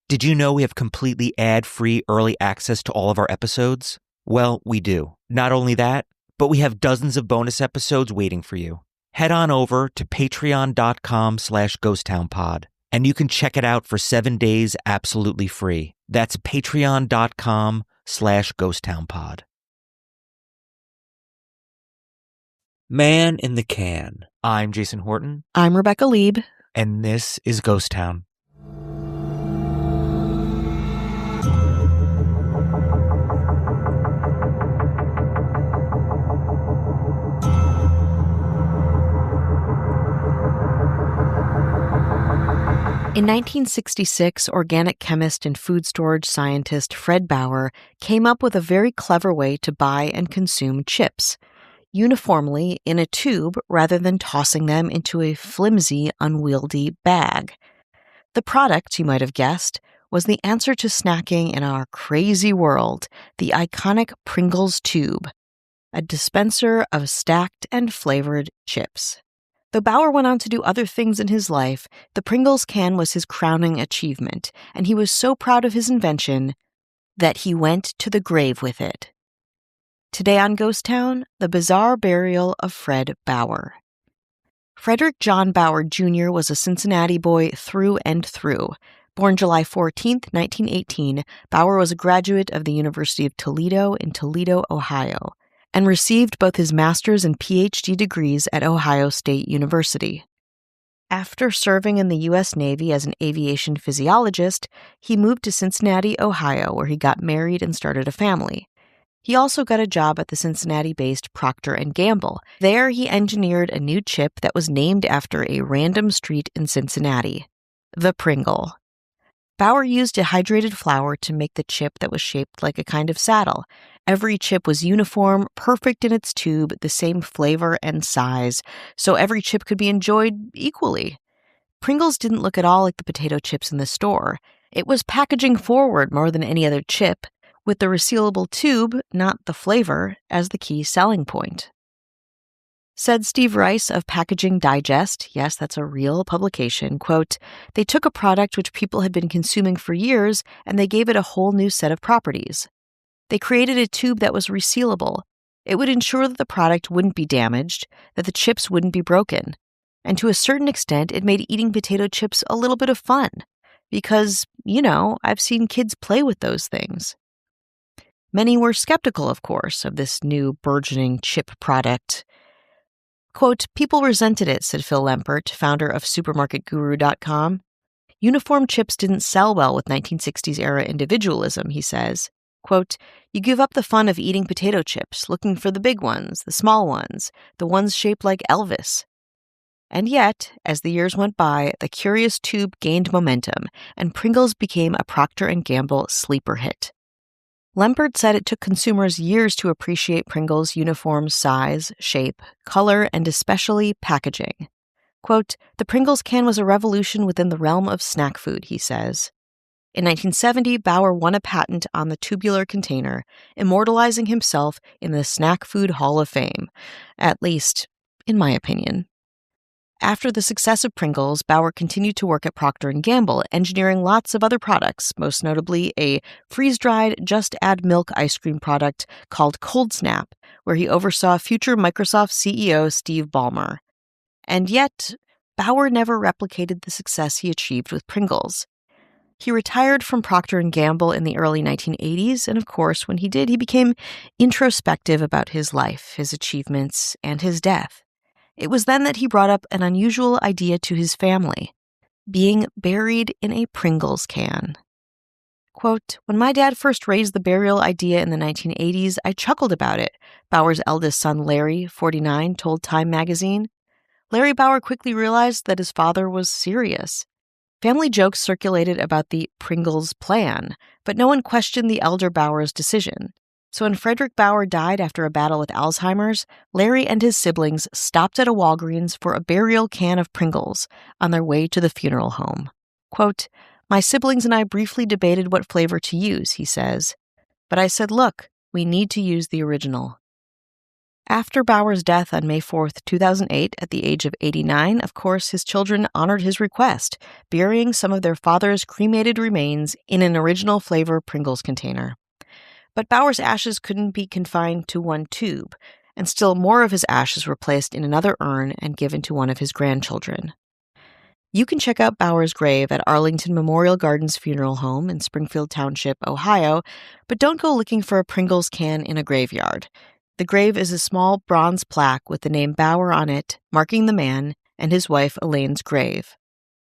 Did you know we have completely ad-free early access to all of our episodes? Well, we do. Not only that, but we have dozens of bonus episodes waiting for you. Head on over to patreon.com/ghosttownpod, and you can check it out for 7 days absolutely free. That's patreon.com/ghosttownpod. Man in the Can. I'm Jason Horton. I'm Rebecca Lieb. And this is Ghost Town. In 1966, organic chemist and food storage scientist Fred Bauer came up with a very clever way to buy and consume chips, uniformly in a tube rather than tossing them into a flimsy, unwieldy bag. The product, you might have guessed, was the answer to snacking in our crazy world, the iconic Pringles tube, a dispenser of stacked and flavored chips. Though Bauer went on to do other things in his life, the Pringles can was his crowning achievement, and he was so proud of his invention that he went to the grave with it. Today on Ghost Town, the bizarre burial of Fred Bauer. Frederick John Bauer Jr. was a Cincinnati boy through and through. Born July 14, 1918, Bauer was a graduate of the University of Toledo in Toledo, Ohio, and received both his master's and PhD degrees at Ohio State University. After serving in the U.S. Navy as an aviation physiologist, he moved to Cincinnati, Ohio, where he got married and started a family. He also got a job at the Cincinnati-based Procter & Gamble. There, he engineered a new chip that was named after a random street in Cincinnati, the Pringle. Bauer used dehydrated flour to make the chip that was shaped like a kind of saddle. Every chip was uniform, perfect in its tube, the same flavor and size, so every chip could be enjoyed equally. Pringles didn't look at all like the potato chips in the store. It was packaging forward more than any other chip, with the resealable tube, not the flavor, as the key selling point. Said Steve Rice of Packaging Digest, yes, that's a real publication, quote, "They took a product which people had been consuming for years and they gave it a whole new set of properties. They created a tube that was resealable. It would ensure that the product wouldn't be damaged, that the chips wouldn't be broken. And to a certain extent, it made eating potato chips a little bit of fun. Because, I've seen kids play with those things." Many were skeptical, of course, of this new burgeoning chip product. Quote, "People resented it," said Phil Lempert, founder of supermarketguru.com. "Uniform chips didn't sell well with 1960s-era individualism," he says. Quote, "You give up the fun of eating potato chips, looking for the big ones, the small ones, the ones shaped like Elvis." And yet, as the years went by, the curious tube gained momentum, and Pringles became a Procter & Gamble sleeper hit. Lempert said it took consumers years to appreciate Pringles' uniform size, shape, color, and especially packaging. Quote, "The Pringles can was a revolution within the realm of snack food," he says. In 1970, Bauer won a patent on the tubular container, immortalizing himself in the Snack Food Hall of Fame, at least, in my opinion. After the success of Pringles, Bauer continued to work at Procter & Gamble, engineering lots of other products, most notably a freeze-dried, just-add-milk ice cream product called Cold Snap, where he oversaw future Microsoft CEO Steve Ballmer. And yet, Bauer never replicated the success he achieved with Pringles. He retired from Procter & Gamble in the early 1980s, and of course, when he did, he became introspective about his life, his achievements, and his death. It was then that he brought up an unusual idea to his family, being buried in a Pringles can. Quote, "When my dad first raised the burial idea in the 1980s, I chuckled about it," Bauer's eldest son Larry, 49, told Time magazine. Larry Bauer quickly realized that his father was serious. Family jokes circulated about the Pringles plan, but no one questioned the elder Bauer's decision. So when Frederick Bauer died after a battle with Alzheimer's, Larry and his siblings stopped at a Walgreens for a burial can of Pringles on their way to the funeral home. Quote, "My siblings and I briefly debated what flavor to use," he says. "But I said, look, we need to use the original." After Bauer's death on May 4th, 2008, at the age of 89, of course, his children honored his request, burying some of their father's cremated remains in an original flavor Pringles container. But Bauer's ashes couldn't be confined to one tube, and still more of his ashes were placed in another urn and given to one of his grandchildren. You can check out Bauer's grave at Arlington Memorial Gardens Funeral Home in Springfield Township, Ohio, but don't go looking for a Pringles can in a graveyard. The grave is a small bronze plaque with the name Bauer on it, marking the man and his wife Elaine's grave.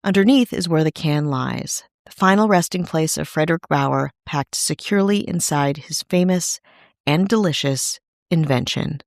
Underneath is where the can lies, the final resting place of Frederick Bauer, packed securely inside his famous and delicious invention.